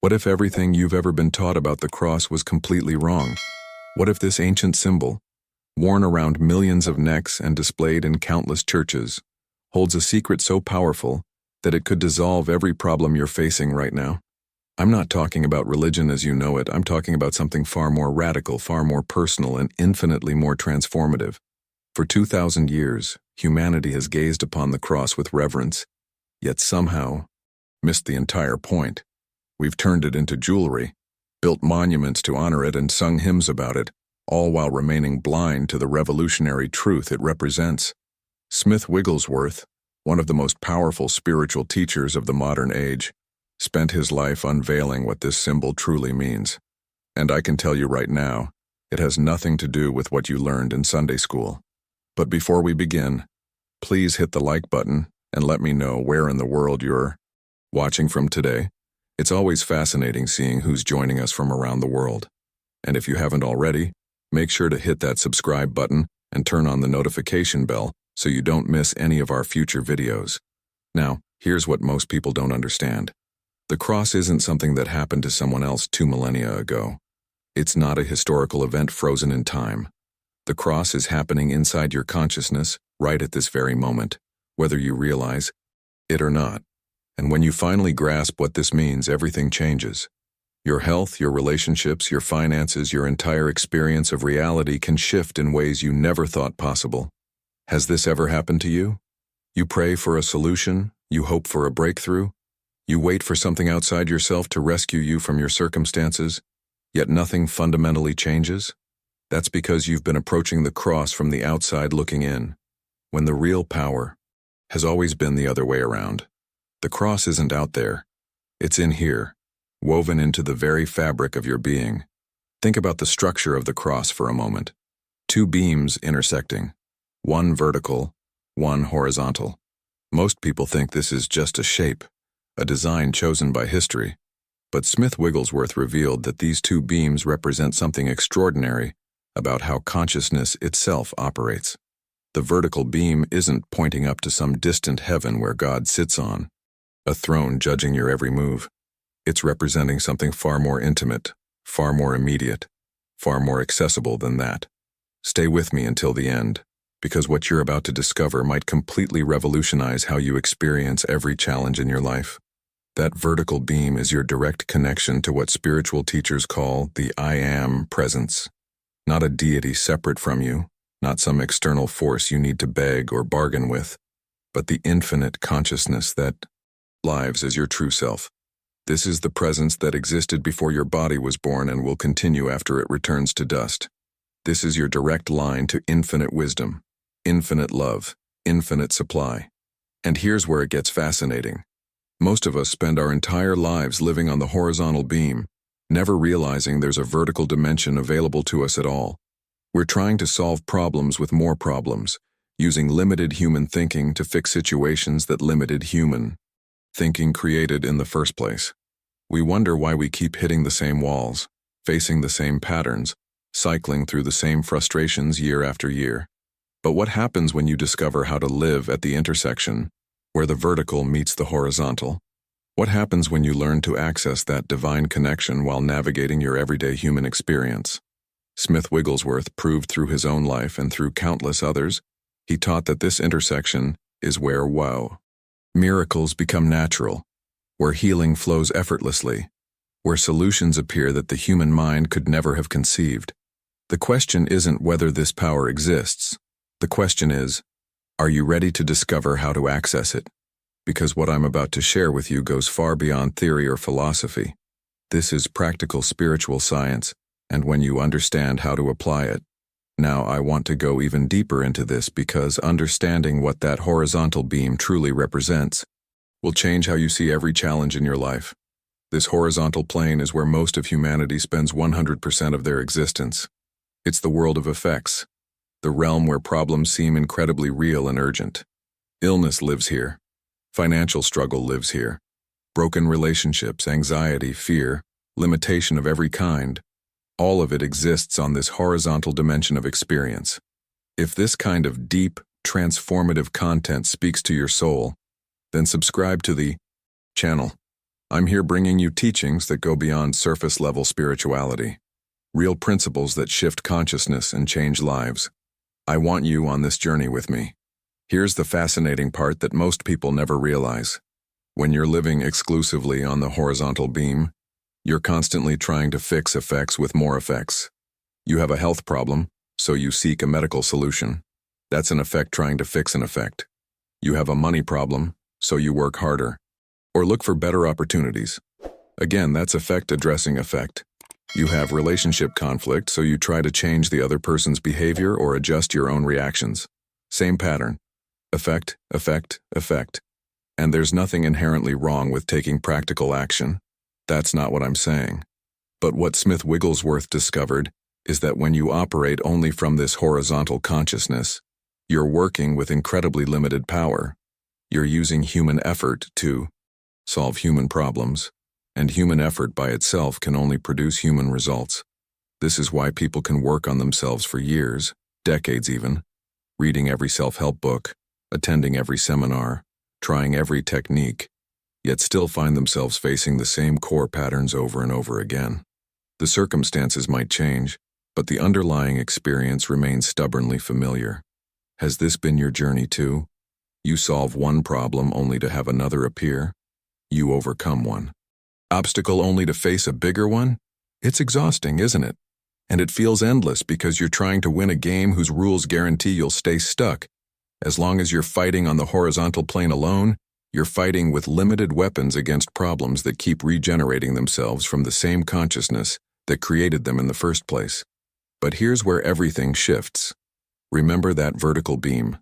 What if everything you've ever been taught about the cross was completely wrong? What if this ancient symbol, worn around millions of necks and displayed in countless churches, holds a secret so powerful that it could dissolve every problem you're facing right now? I'm not talking about religion as you know it. I'm talking about something far more radical, far more personal, and infinitely more transformative. For 2,000 years, humanity has gazed upon the cross with reverence, yet somehow missed the entire point. We've turned it into jewelry, built monuments to honor it, and sung hymns about it, all while remaining blind to the revolutionary truth it represents. Smith Wigglesworth, one of the most powerful spiritual teachers of the modern age, spent his life unveiling what this symbol truly means. And I can tell you right now, it has nothing to do with what you learned in Sunday school. But before we begin, please hit the like button and let me know where in the world you're watching from today. It's always fascinating seeing who's joining us from around the world. And if you haven't already, make sure to hit that subscribe button and turn on the notification bell so you don't miss any of our future videos. Now, here's what most people don't understand. The cross isn't something that happened to someone else 2 millennia ago. It's not a historical event frozen in time. The cross is happening inside your consciousness right at this very moment, whether you realize it or not. And when you finally grasp what this means, everything changes. Your health, your relationships, your finances, your entire experience of reality can shift in ways you never thought possible. Has this ever happened to you? You pray for a solution, you hope for a breakthrough, you wait for something outside yourself to rescue you from your circumstances, yet nothing fundamentally changes? That's because you've been approaching the cross from the outside looking in, when the real power has always been the other way around. The cross isn't out there. It's in here, woven into the very fabric of your being. Think about the structure of the cross for a moment. 2 beams intersecting, one vertical, one horizontal. Most people think this is just a shape, a design chosen by history. But Smith Wigglesworth revealed that these 2 beams represent something extraordinary about how consciousness itself operates. The vertical beam isn't pointing up to some distant heaven where God sits on a throne judging your every move. It's representing something far more intimate, far more immediate, far more accessible than that. Stay with me until the end, because what you're about to discover might completely revolutionize how you experience every challenge in your life. That vertical beam is your direct connection to what spiritual teachers call the I Am presence. Not a deity separate from you, not some external force you need to beg or bargain with, but the infinite consciousness that lives as your true self. This is the presence that existed before your body was born and will continue after it returns to dust. This is your direct line to infinite wisdom, infinite love, infinite supply. And here's where it gets fascinating. Most of us spend our entire lives living on the horizontal beam, never realizing there's a vertical dimension available to us at all. We're trying to solve problems with more problems, using limited human thinking to fix situations that limited human thinking created in the first place. We wonder why we keep hitting the same walls, facing the same patterns, cycling through the same frustrations year after year. But what happens when you discover how to live at the intersection, where the vertical meets the horizontal? What happens when you learn to access that divine connection while navigating your everyday human experience? Smith Wigglesworth proved through his own life and through countless others. He taught that this intersection is where miracles become natural, where healing flows effortlessly, where solutions appear that the human mind could never have conceived. The question isn't whether this power exists. The question is, are you ready to discover how to access it? Because what I'm about to share with you goes far beyond theory or philosophy. This is practical spiritual science, and when you understand how to apply it, now I want to go even deeper into this because understanding what that horizontal beam truly represents will change how you see every challenge in your life. This horizontal plane is where most of humanity spends 100% of their existence. It's the world of effects, the realm where problems seem incredibly real and urgent. Illness lives here. Financial struggle lives here. Broken relationships, anxiety, fear, limitation of every kind. All of it exists on this horizontal dimension of experience. If this kind of deep, transformative content speaks to your soul, then subscribe to the channel. I'm here bringing you teachings that go beyond surface-level spirituality, real principles that shift consciousness and change lives. I want you on this journey with me. Here's the fascinating part that most people never realize. When you're living exclusively on the horizontal beam, you're constantly trying to fix effects with more effects. You have a health problem, so you seek a medical solution. That's an effect trying to fix an effect. You have a money problem, so you work harder. Or look for better opportunities. Again, that's effect addressing effect. You have relationship conflict, so you try to change the other person's behavior or adjust your own reactions. Same pattern. Effect, effect, effect. And there's nothing inherently wrong with taking practical action. That's not what I'm saying. But what Smith Wigglesworth discovered is that when you operate only from this horizontal consciousness, you're working with incredibly limited power. You're using human effort to solve human problems, and human effort by itself can only produce human results. This is why people can work on themselves for years, decades even, reading every self-help book, attending every seminar, trying every technique, yet still find themselves facing the same core patterns over and over again. The circumstances might change, but the underlying experience remains stubbornly familiar. Has this been your journey too? You solve one problem only to have another appear. You overcome one obstacle only to face a bigger one? It's exhausting, isn't it? And it feels endless because you're trying to win a game whose rules guarantee you'll stay stuck. As long as you're fighting on the horizontal plane alone, you're fighting with limited weapons against problems that keep regenerating themselves from the same consciousness that created them in the first place. But here's where everything shifts. Remember that vertical beam,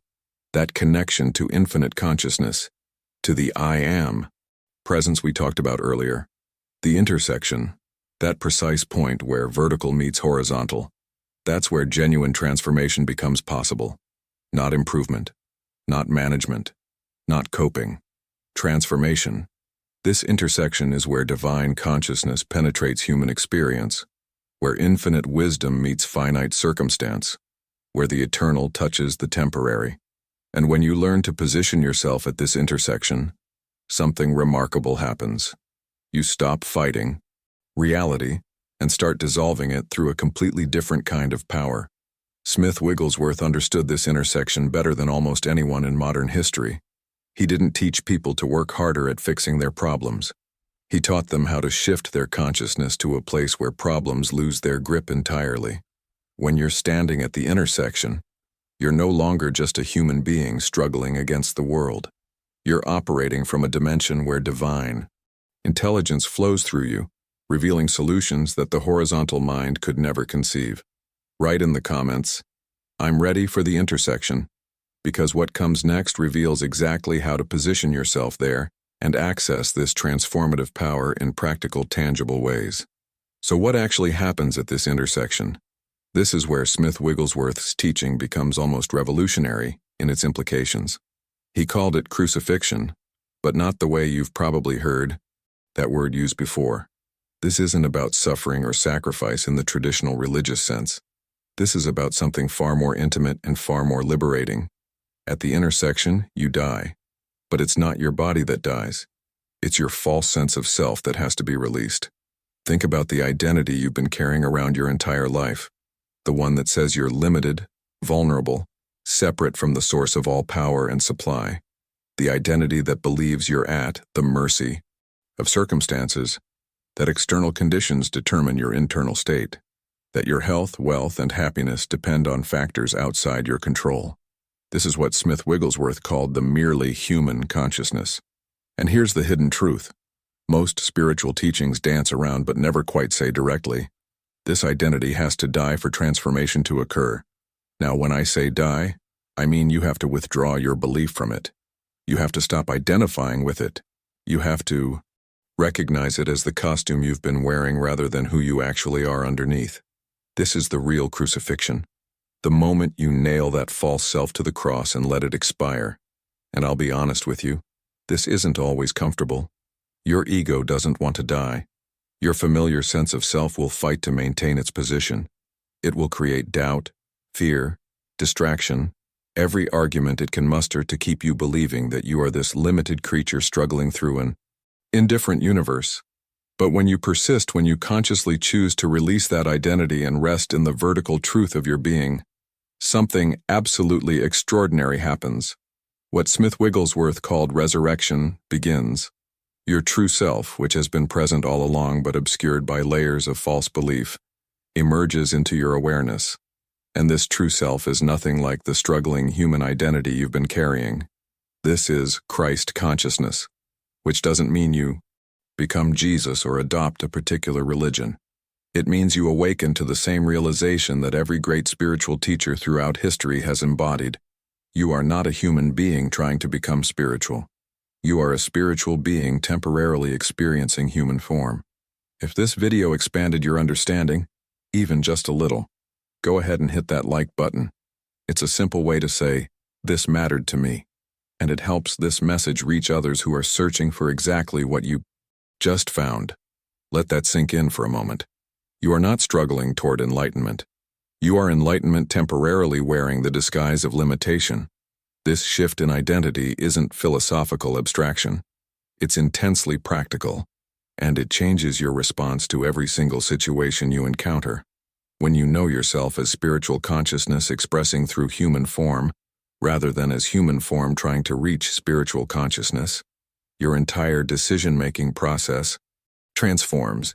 that connection to infinite consciousness, to the I am presence we talked about earlier. The intersection, that precise point where vertical meets horizontal, that's where genuine transformation becomes possible. Not improvement, not management, not coping. Transformation. This intersection is where divine consciousness penetrates human experience, where infinite wisdom meets finite circumstance, where the eternal touches the temporary. And when you learn to position yourself at this intersection, something remarkable happens. You stop fighting reality and start dissolving it through a completely different kind of power. Smith Wigglesworth understood this intersection better than almost anyone in modern history. He didn't teach people to work harder at fixing their problems. He taught them how to shift their consciousness to a place where problems lose their grip entirely. When you're standing at the intersection, you're no longer just a human being struggling against the world. You're operating from a dimension where divine intelligence flows through you, revealing solutions that the horizontal mind could never conceive. Write in the comments, "I'm ready for the intersection," because what comes next reveals exactly how to position yourself there and access this transformative power in practical, tangible ways. So what actually happens at this intersection? This is where Smith Wigglesworth's teaching becomes almost revolutionary in its implications. He called it crucifixion, but not the way you've probably heard that word used before. This isn't about suffering or sacrifice in the traditional religious sense. This is about something far more intimate and far more liberating. At the intersection, you die. But it's not your body that dies. It's your false sense of self that has to be released. Think about the identity you've been carrying around your entire life. The one that says you're limited, vulnerable, separate from the source of all power and supply. The identity that believes you're at the mercy of circumstances, that external conditions determine your internal state, that your health, wealth, and happiness depend on factors outside your control. This is what Smith Wigglesworth called the merely human consciousness. And here's the hidden truth. Most spiritual teachings dance around but never quite say directly, this identity has to die for transformation to occur. Now, when I say die, I mean you have to withdraw your belief from it. You have to stop identifying with it. You have to recognize it as the costume you've been wearing rather than who you actually are underneath. This is the real crucifixion. The moment you nail that false self to the cross and let it expire. And I'll be honest with you, this isn't always comfortable. Your ego doesn't want to die. Your familiar sense of self will fight to maintain its position. It will create doubt, fear, distraction, every argument it can muster to keep you believing that you are this limited creature struggling through an indifferent universe. But when you persist, when you consciously choose to release that identity and rest in the vertical truth of your being, something absolutely extraordinary happens. What Smith Wigglesworth called resurrection begins. Your true self, which has been present all along but obscured by layers of false belief, emerges into your awareness. And this true self is nothing like the struggling human identity you've been carrying. This is Christ consciousness, which doesn't mean you become Jesus or adopt a particular religion. It means you awaken to the same realization that every great spiritual teacher throughout history has embodied. You are not a human being trying to become spiritual. You are a spiritual being temporarily experiencing human form. If this video expanded your understanding, even just a little, go ahead and hit that like button. It's a simple way to say, "This mattered to me," and it helps this message reach others who are searching for exactly what you just found. Let that sink in for a moment. You are not struggling toward enlightenment. You are enlightenment temporarily wearing the disguise of limitation. This shift in identity isn't philosophical abstraction. It's intensely practical, and it changes your response to every single situation you encounter. When you know yourself as spiritual consciousness expressing through human form, rather than as human form trying to reach spiritual consciousness, your entire decision-making process transforms.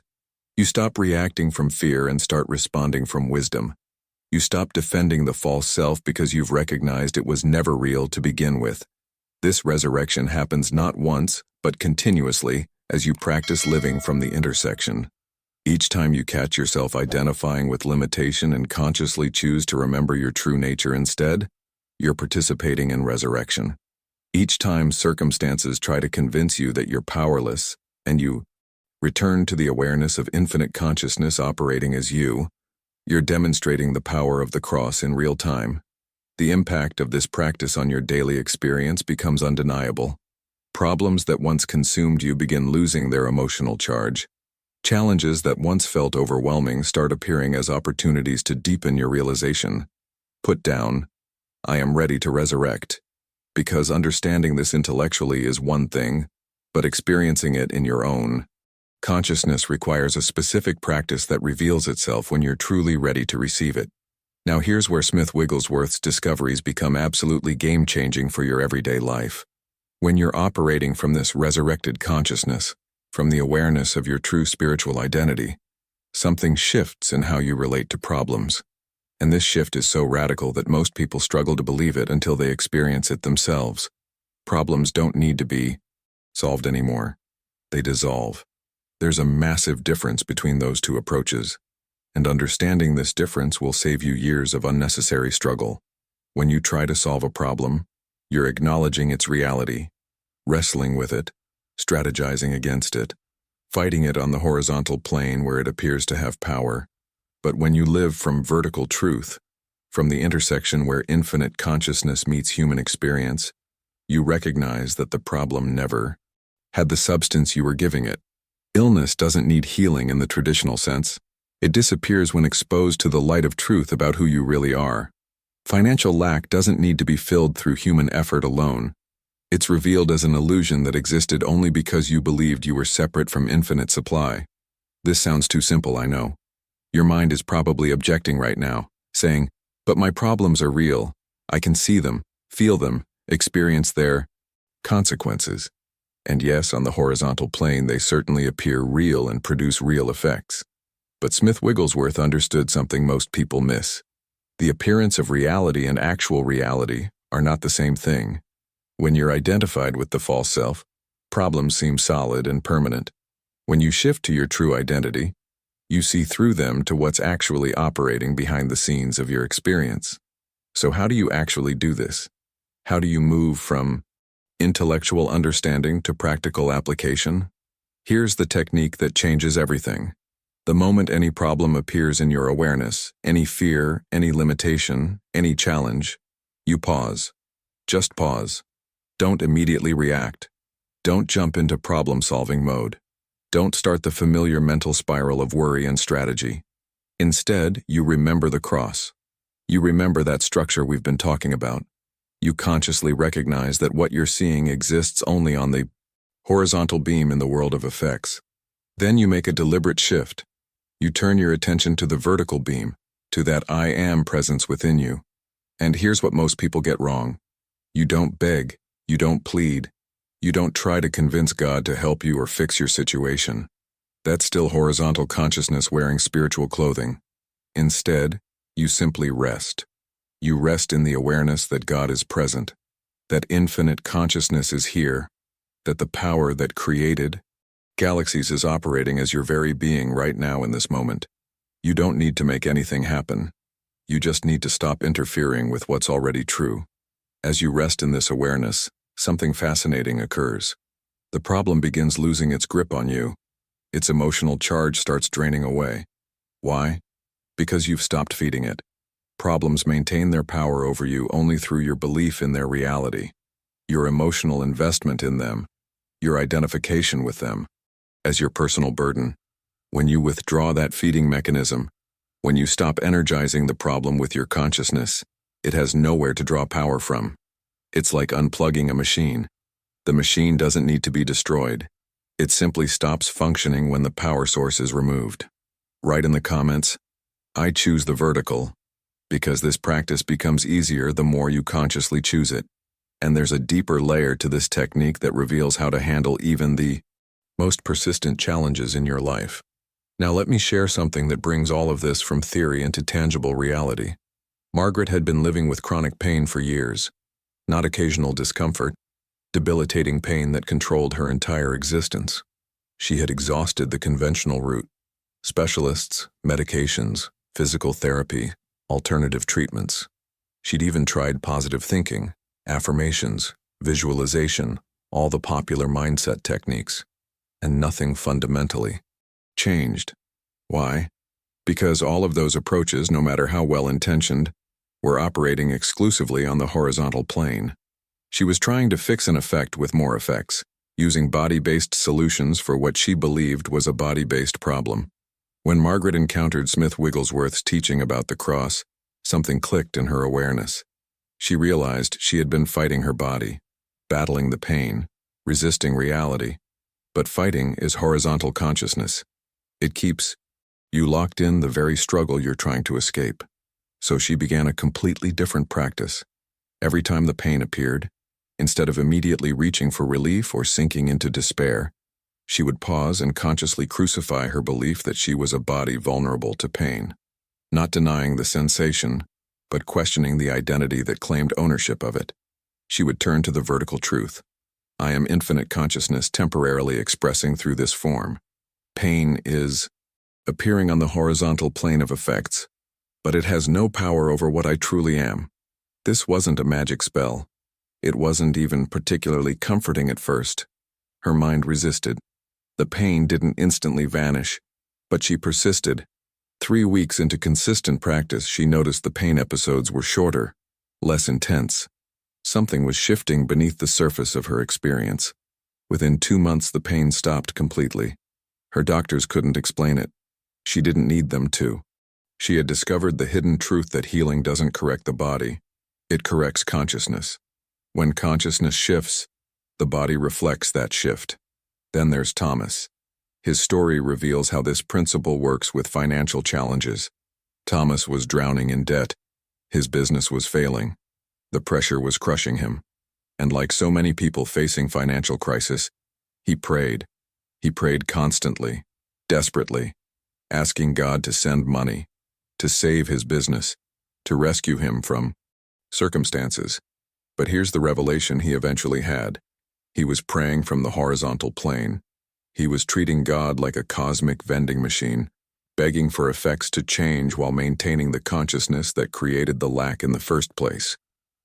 You stop reacting from fear and start responding from wisdom. You stop defending the false self because you've recognized it was never real to begin with. This resurrection happens not once, but continuously, as you practice living from the intersection. Each time you catch yourself identifying with limitation and consciously choose to remember your true nature instead, you're participating in resurrection. Each time circumstances try to convince you that you're powerless, and you return to the awareness of infinite consciousness operating as you're demonstrating the power of the cross in real time. The impact of this practice on your daily experience becomes undeniable. Problems that once consumed you begin losing their emotional charge. Challenges that once felt overwhelming start appearing as opportunities to deepen your realization. Put down, "I am ready to resurrect," because understanding this intellectually is one thing, but experiencing it in your own consciousness requires a specific practice that reveals itself when you're truly ready to receive it. Now here's where Smith Wigglesworth's discoveries become absolutely game-changing for your everyday life. When you're operating from this resurrected consciousness, from the awareness of your true spiritual identity, something shifts in how you relate to problems. And this shift is so radical that most people struggle to believe it until they experience it themselves. Problems don't need to be solved anymore. They dissolve. There's a massive difference between those two approaches, and understanding this difference will save you years of unnecessary struggle. When you try to solve a problem, you're acknowledging its reality, wrestling with it, strategizing against it, fighting it on the horizontal plane where it appears to have power. But when you live from vertical truth, from the intersection where infinite consciousness meets human experience, you recognize that the problem never had the substance you were giving it. Illness doesn't need healing in the traditional sense. It disappears when exposed to the light of truth about who you really are. Financial lack doesn't need to be filled through human effort alone. It's revealed as an illusion that existed only because you believed you were separate from infinite supply. This sounds too simple, I know. Your mind is probably objecting right now, saying, "But my problems are real. I can see them, feel them, experience their consequences." And yes, on the horizontal plane, they certainly appear real and produce real effects. But Smith Wigglesworth understood something most people miss. The appearance of reality and actual reality are not the same thing. When you're identified with the false self, problems seem solid and permanent. When you shift to your true identity, you see through them to what's actually operating behind the scenes of your experience. So how do you actually do this? How do you move from intellectual understanding to practical application? Here's the technique that changes everything. The moment any problem appears in your awareness, any fear, any limitation, any challenge, you pause. Just pause. Don't immediately react. Don't jump into problem-solving mode. Don't start the familiar mental spiral of worry and strategy. Instead, you remember the cross. You remember that structure we've been talking about. You consciously recognize that what you're seeing exists only on the Horizontal beam in the world of effects. Then you make a deliberate shift. You turn your attention to the vertical beam, to that I am presence within you. And here's what most people get wrong. You don't beg, you don't plead, you don't try to convince God to help you or fix your situation. That's still horizontal consciousness wearing spiritual clothing. Instead, you simply rest. You rest in the awareness that God is present, that infinite consciousness is here, that the power that created galaxies is operating as your very being right now in this moment. You don't need to make anything happen. You just need to stop interfering with what's already true. As you rest in this awareness, something fascinating occurs. The problem begins losing its grip on you. Its emotional charge starts draining away. Why? Because you've stopped feeding it. Problems maintain their power over you only through your belief in their reality, your emotional investment in them, your identification with them as your personal burden. When you withdraw that feeding mechanism, when you stop energizing the problem with your consciousness, it has nowhere to draw power from. It's like unplugging a machine. The machine doesn't need to be destroyed. It simply stops functioning when the power source is removed. Write in the comments, I choose the vertical, because this practice becomes easier the more you consciously choose it. And there's a deeper layer to this technique that reveals how to handle even the most persistent challenges in your life. Now let me share something that brings all of this from theory into tangible reality. Margaret had been living with chronic pain for years, not occasional discomfort, debilitating pain that controlled her entire existence. She had exhausted the conventional route: specialists, medications, physical therapy, alternative treatments. She'd even tried positive thinking, affirmations, visualization, all the popular mindset techniques, and nothing fundamentally changed. Why? Because all of those approaches, no matter how well-intentioned, were operating exclusively on the horizontal plane. She was trying to fix an effect with more effects, using body-based solutions for what she believed was a body-based problem. When Margaret encountered Smith Wigglesworth's teaching about the cross, something clicked in her awareness. She realized she had been fighting her body, battling the pain, resisting reality. But fighting is horizontal consciousness. It keeps you locked in the very struggle you're trying to escape. So she began a completely different practice. Every time the pain appeared, instead of immediately reaching for relief or sinking into despair, she would pause and consciously crucify her belief that she was a body vulnerable to pain, not denying the sensation, but questioning the identity that claimed ownership of it. She would turn to the vertical truth. I am infinite consciousness temporarily expressing through this form. Pain is appearing on the horizontal plane of effects, but it has no power over what I truly am. This wasn't a magic spell. It wasn't even particularly comforting at first. Her mind resisted. The pain didn't instantly vanish, but she persisted. 3 weeks into consistent practice, she noticed the pain episodes were shorter, less intense. Something was shifting beneath the surface of her experience. Within 2 months, the pain stopped completely. Her doctors couldn't explain it. She didn't need them to. She had discovered the hidden truth that healing doesn't correct the body. It corrects consciousness. When consciousness shifts, the body reflects that shift. Then there's Thomas. His story reveals how this principle works with financial challenges. Thomas was drowning in debt. His business was failing. The pressure was crushing him. And like so many people facing financial crisis, he prayed. He prayed constantly, desperately, asking God to send money, to save his business, to rescue him from circumstances. But here's the revelation he eventually had. He was praying from the horizontal plane. He was treating God like a cosmic vending machine, begging for effects to change while maintaining the consciousness that created the lack in the first place.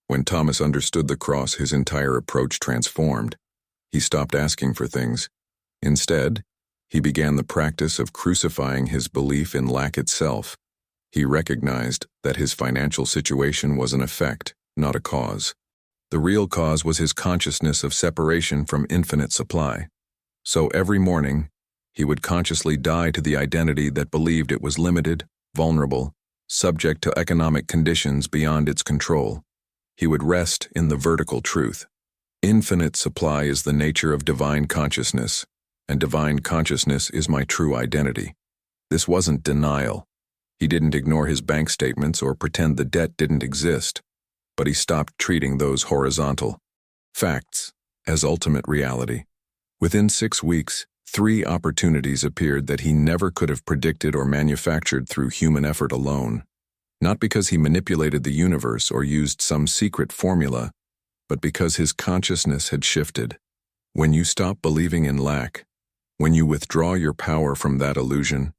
When Thomas understood the cross, his entire approach transformed. He stopped asking for things. Instead, he began the practice of crucifying his belief in lack itself. He recognized that his financial situation was an effect, not a cause. The real cause was his consciousness of separation from infinite supply. So every morning, he would consciously die to the identity that believed it was limited, vulnerable, subject to economic conditions beyond its control. He would rest in the vertical truth. Infinite supply is the nature of divine consciousness, and divine consciousness is my true identity. This wasn't denial. He didn't ignore his bank statements or pretend the debt didn't exist, but he stopped treating those horizontal facts as ultimate reality. Within 6 weeks, 3 opportunities appeared that he never could have predicted or manufactured through human effort alone. Not because he manipulated the universe or used some secret formula, but because his consciousness had shifted. When you stop believing in lack, when you withdraw your power from that illusion,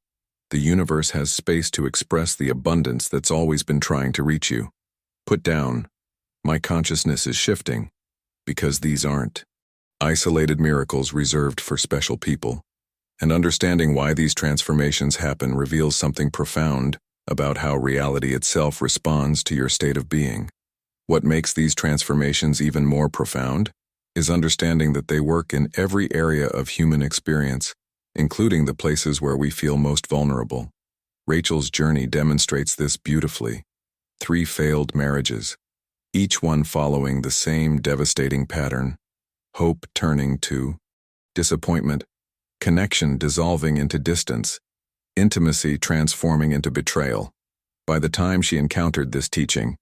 the universe has space to express the abundance that's always been trying to reach you. Put down, my consciousness is shifting, because these aren't isolated miracles reserved for special people. And understanding why these transformations happen reveals something profound about how reality itself responds to your state of being. What makes these transformations even more profound is understanding that they work in every area of human experience, including the places where we feel most vulnerable. Rachel's journey demonstrates this beautifully. 3 failed marriages, each one following the same devastating pattern: hope turning to disappointment, connection dissolving into distance, intimacy transforming into betrayal. By the time she encountered this teaching,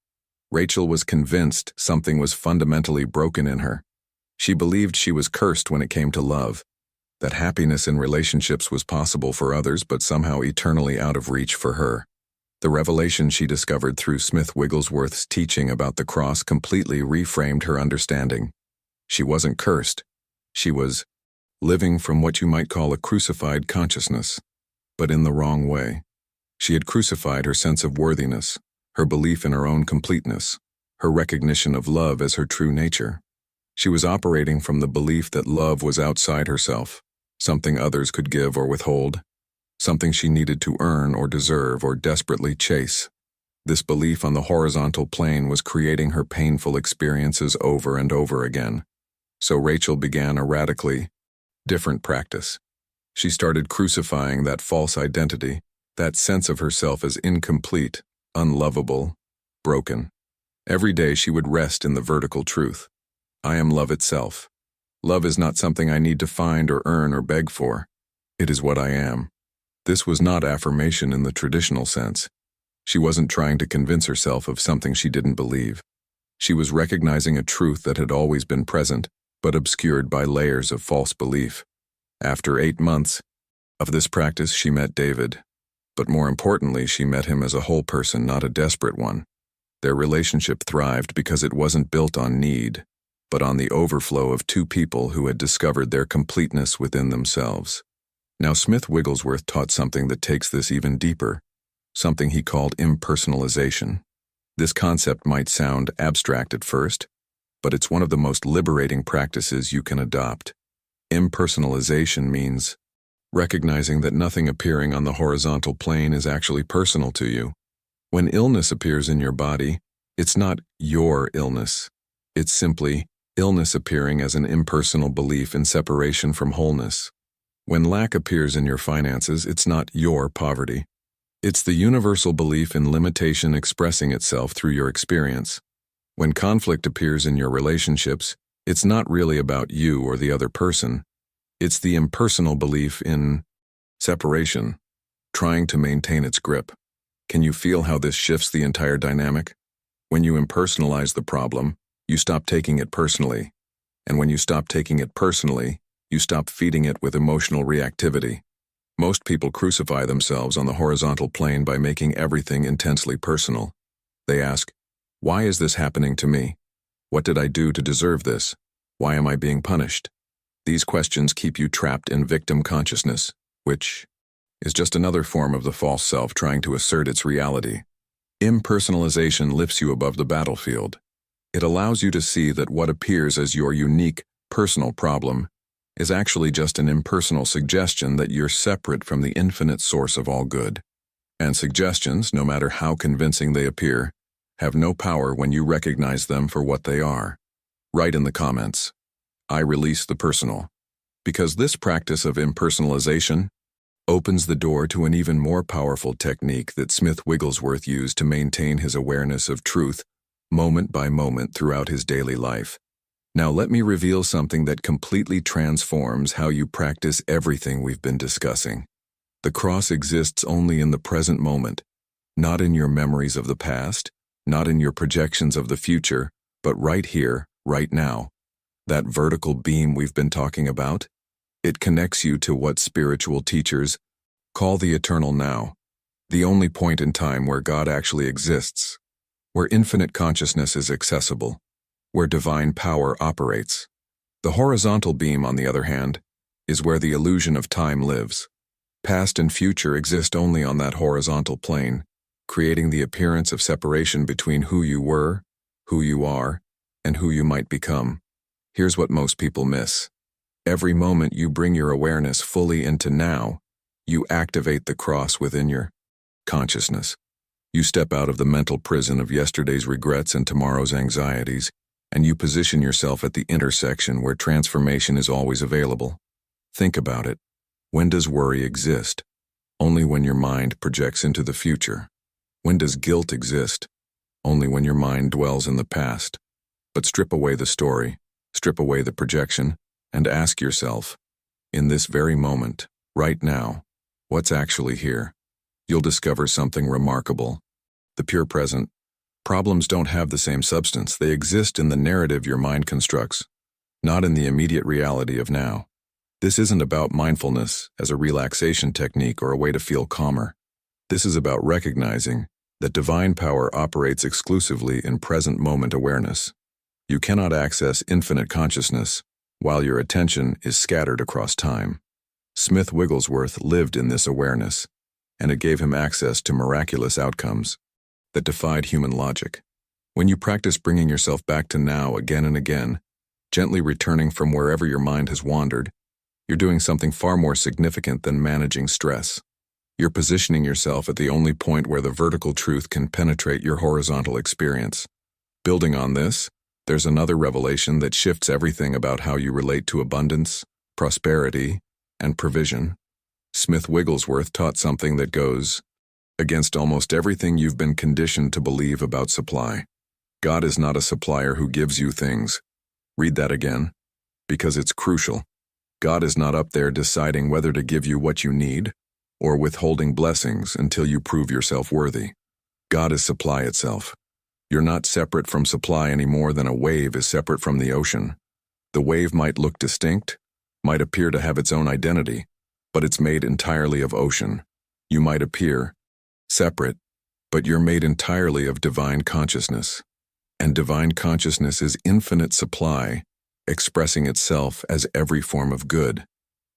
Rachel was convinced something was fundamentally broken in her. She believed she was cursed when it came to love, that happiness in relationships was possible for others but somehow eternally out of reach for her. The revelation she discovered through Smith Wigglesworth's teaching about the cross completely reframed her understanding. She wasn't cursed. She was living from what you might call a crucified consciousness, but in the wrong way. She had crucified her sense of worthiness, her belief in her own completeness, her recognition of love as her true nature. She was operating from the belief that love was outside herself, something others could give or withhold, something she needed to earn or deserve or desperately chase. This belief on the horizontal plane was creating her painful experiences over and over again. So Rachel began a radically different practice. She started crucifying that false identity, that sense of herself as incomplete, unlovable, broken. Every day she would rest in the vertical truth. I am love itself. Love is not something I need to find or earn or beg for. It is what I am. This was not affirmation in the traditional sense. She wasn't trying to convince herself of something she didn't believe. She was recognizing a truth that had always been present, but obscured by layers of false belief. After 8 months of this practice, she met David. But more importantly, she met him as a whole person, not a desperate one. Their relationship thrived because it wasn't built on need, but on the overflow of 2 people who had discovered their completeness within themselves. Now, Smith Wigglesworth taught something that takes this even deeper, something he called impersonalization. This concept might sound abstract at first, but it's one of the most liberating practices you can adopt. Impersonalization means recognizing that nothing appearing on the horizontal plane is actually personal to you. When illness appears in your body, it's not your illness. It's simply illness appearing as an impersonal belief in separation from wholeness. When lack appears in your finances, it's not your poverty. It's the universal belief in limitation expressing itself through your experience. When conflict appears in your relationships, it's not really about you or the other person. It's the impersonal belief in separation, trying to maintain its grip. Can you feel how this shifts the entire dynamic? When you impersonalize the problem, you stop taking it personally. And when you stop taking it personally, you stop feeding it with emotional reactivity. Most people crucify themselves on the horizontal plane by making everything intensely personal. They ask, why is this happening to me? What did I do to deserve this? Why am I being punished? These questions keep you trapped in victim consciousness, which is just another form of the false self trying to assert its reality. Impersonalization lifts you above the battlefield. It allows you to see that what appears as your unique, personal problem is actually just an impersonal suggestion that you're separate from the infinite source of all good. And suggestions, no matter how convincing they appear, have no power when you recognize them for what they are. Write in the comments, I release the personal, because this practice of impersonalization opens the door to an even more powerful technique that Smith Wigglesworth used to maintain his awareness of truth moment by moment throughout his daily life. Now let me reveal something that completely transforms how you practice everything we've been discussing. The cross exists only in the present moment, not in your memories of the past, not in your projections of the future, but right here, right now. That vertical beam we've been talking about, it connects you to what spiritual teachers call the eternal now, the only point in time where God actually exists, where infinite consciousness is accessible, where divine power operates. The horizontal beam, on the other hand, is where the illusion of time lives. Past and future exist only on that horizontal plane, creating the appearance of separation between who you were, who you are, and who you might become. Here's what most people miss. Every moment you bring your awareness fully into now, you activate the cross within your consciousness. You step out of the mental prison of yesterday's regrets and tomorrow's anxieties, and you position yourself at the intersection where transformation is always available. Think about it. When does worry exist? Only when your mind projects into the future. When does guilt exist? Only when your mind dwells in the past. But strip away the story, strip away the projection, and ask yourself, in this very moment, right now, what's actually here? You'll discover something remarkable. The pure present. Problems don't have the same substance. They exist in the narrative your mind constructs, not in the immediate reality of now. This isn't about mindfulness as a relaxation technique or a way to feel calmer. This is about recognizing that divine power operates exclusively in present moment awareness. You cannot access infinite consciousness while your attention is scattered across time. Smith Wigglesworth lived in this awareness, and it gave him access to miraculous outcomes that defied human logic. When you practice bringing yourself back to now again and again, gently returning from wherever your mind has wandered, you're doing something far more significant than managing stress. You're positioning yourself at the only point where the vertical truth can penetrate your horizontal experience. Building on this, there's another revelation that shifts everything about how you relate to abundance, prosperity, and provision. Smith Wigglesworth taught something that goes against almost everything you've been conditioned to believe about supply. God is not a supplier who gives you things. Read that again, because it's crucial. God is not up there deciding whether to give you what you need or withholding blessings until you prove yourself worthy. God is supply itself. You're not separate from supply any more than a wave is separate from the ocean. The wave might look distinct, might appear to have its own identity, but it's made entirely of ocean. You might appear separate, but you're made entirely of divine consciousness. And divine consciousness is infinite supply, expressing itself as every form of good.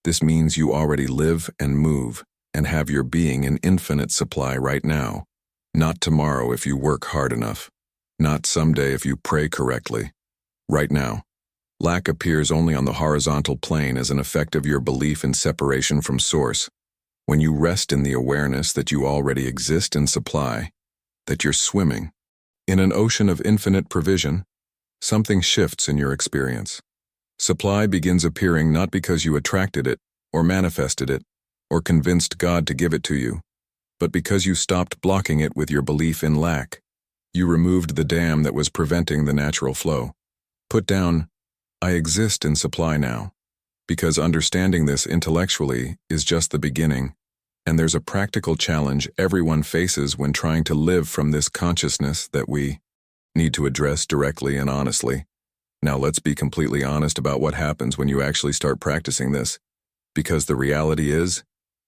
This means you already live and move and have your being in infinite supply right now. Not tomorrow if you work hard enough. Not someday if you pray correctly. Right now. Lack appears only on the horizontal plane as an effect of your belief in separation from source. When you rest in the awareness that you already exist in supply, that you're swimming in an ocean of infinite provision, something shifts in your experience. Supply begins appearing not because you attracted it, or manifested it, or convinced God to give it to you, but because you stopped blocking it with your belief in lack. You removed the dam that was preventing the natural flow. Put down, I exist in supply now, because understanding this intellectually is just the beginning, and there's a practical challenge everyone faces when trying to live from this consciousness that we need to address directly and honestly. Now let's be completely honest about what happens when you actually start practicing this, because the reality is,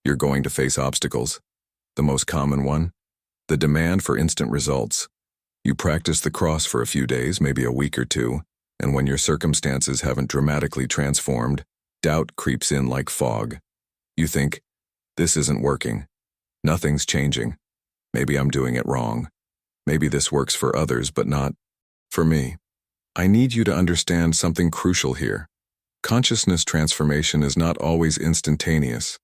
you're going to face obstacles. The most common one, the demand for instant results. You practice the cross for a few days, maybe a week or two, and when your circumstances haven't dramatically transformed, doubt creeps in like fog. You think, this isn't working. Nothing's changing. Maybe I'm doing it wrong. Maybe this works for others, but not for me. I need you to understand something crucial here. Consciousness transformation is not always instantaneous,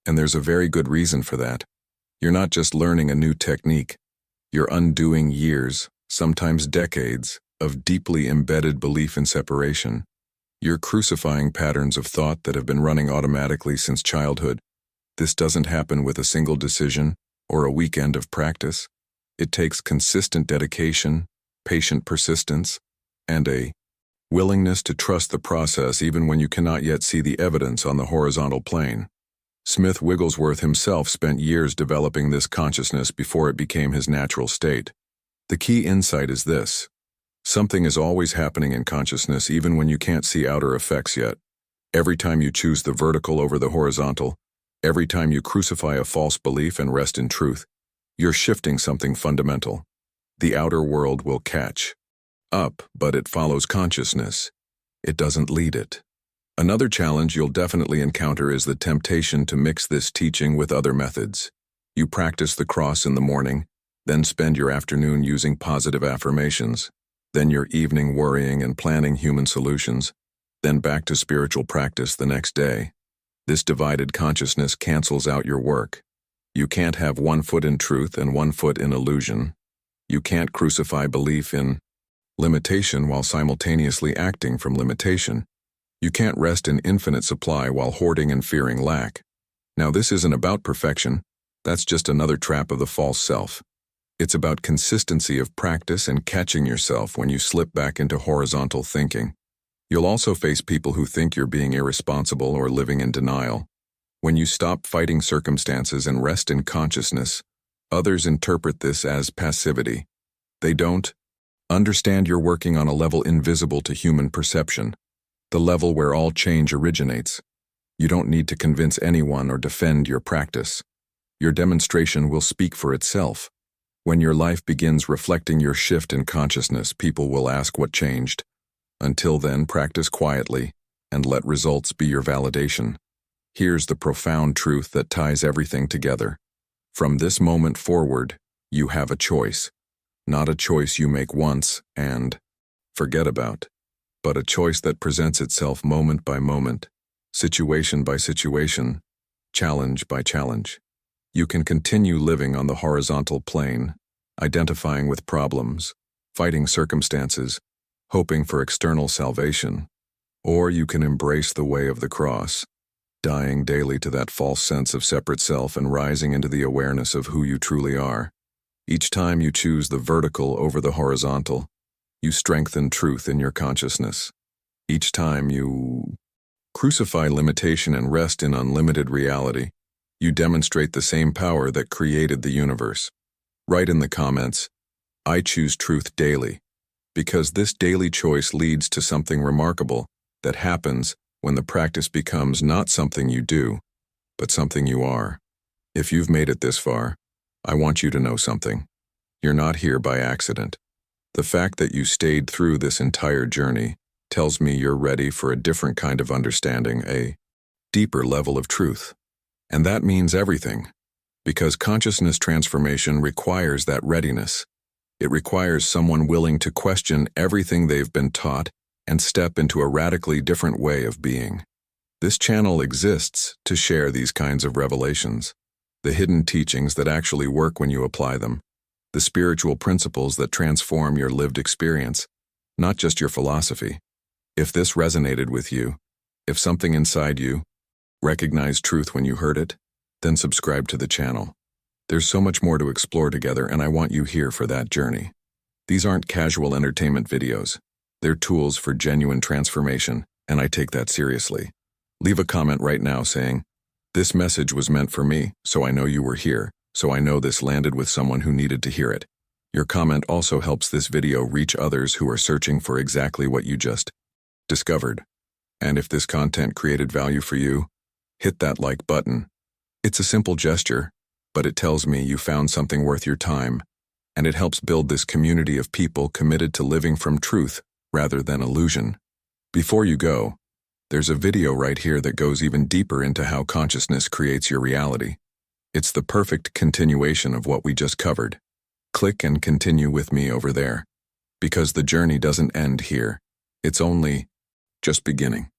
and there's a very good reason for that. You're not just learning a new technique. You're undoing years, sometimes decades, of deeply embedded belief in separation. You're crucifying patterns of thought that have been running automatically since childhood. This doesn't happen with a single decision or a weekend of practice. It takes consistent dedication, patient persistence, and a willingness to trust the process even when you cannot yet see the evidence on the horizontal plane. Smith Wigglesworth himself spent years developing this consciousness before it became his natural state. The key insight is this: something is always happening in consciousness even when you can't see outer effects yet. Every time you choose the vertical over the horizontal, every time you crucify a false belief and rest in truth, you're shifting something fundamental. The outer world will catch up, but it follows consciousness. It doesn't lead it. Another challenge you'll definitely encounter is the temptation to mix this teaching with other methods. You practice the cross in the morning, then spend your afternoon using positive affirmations, then your evening worrying and planning human solutions, then back to spiritual practice the next day. This divided consciousness cancels out your work. You can't have one foot in truth and one foot in illusion. You can't crucify belief in limitation while simultaneously acting from limitation. You can't rest in infinite supply while hoarding and fearing lack. Now, this isn't about perfection. That's just another trap of the false self. It's about consistency of practice and catching yourself when you slip back into horizontal thinking. You'll also face people who think you're being irresponsible or living in denial. When you stop fighting circumstances and rest in consciousness, others interpret this as passivity. They don't understand you're working on a level invisible to human perception, the level where all change originates. You don't need to convince anyone or defend your practice. Your demonstration will speak for itself. When your life begins reflecting your shift in consciousness, people will ask what changed. Until then, practice quietly and let results be your validation. Here's the profound truth that ties everything together. From this moment forward, you have a choice. Not a choice you make once and forget about, but a choice that presents itself moment by moment, situation by situation, challenge by challenge. You can continue living on the horizontal plane, identifying with problems, fighting circumstances, hoping for external salvation, or you can embrace the way of the cross, dying daily to that false sense of separate self and rising into the awareness of who you truly are. Each time you choose the vertical over the horizontal, you strengthen truth in your consciousness. Each time you crucify limitation and rest in unlimited reality, you demonstrate the same power that created the universe. Write in the comments, "I choose truth daily," because this daily choice leads to something remarkable that happens when the practice becomes not something you do, but something you are. If you've made it this far, I want you to know something. You're not here by accident. The fact that you stayed through this entire journey tells me you're ready for a different kind of understanding, a deeper level of truth. And that means everything, because consciousness transformation requires that readiness. It requires someone willing to question everything they've been taught and step into a radically different way of being. This channel exists to share these kinds of revelations, the hidden teachings that actually work when you apply them, the spiritual principles that transform your lived experience, not just your philosophy. If this resonated with you, if something inside you recognized truth when you heard it, then subscribe to the channel. There's so much more to explore together, and I want you here for that journey. These aren't casual entertainment videos. They're tools for genuine transformation, and I take that seriously. Leave a comment right now saying, "This message was meant for me, so I know you were here, so I know this landed with someone who needed to hear it." Your comment also helps this video reach others who are searching for exactly what you just discovered. And if this content created value for you, hit that like button. It's a simple gesture, but it tells me you found something worth your time, and it helps build this community of people committed to living from truth rather than illusion. Before you go, there's a video right here that goes even deeper into how consciousness creates your reality. It's the perfect continuation of what we just covered. Click and continue with me over there, because the journey doesn't end here. It's only just beginning.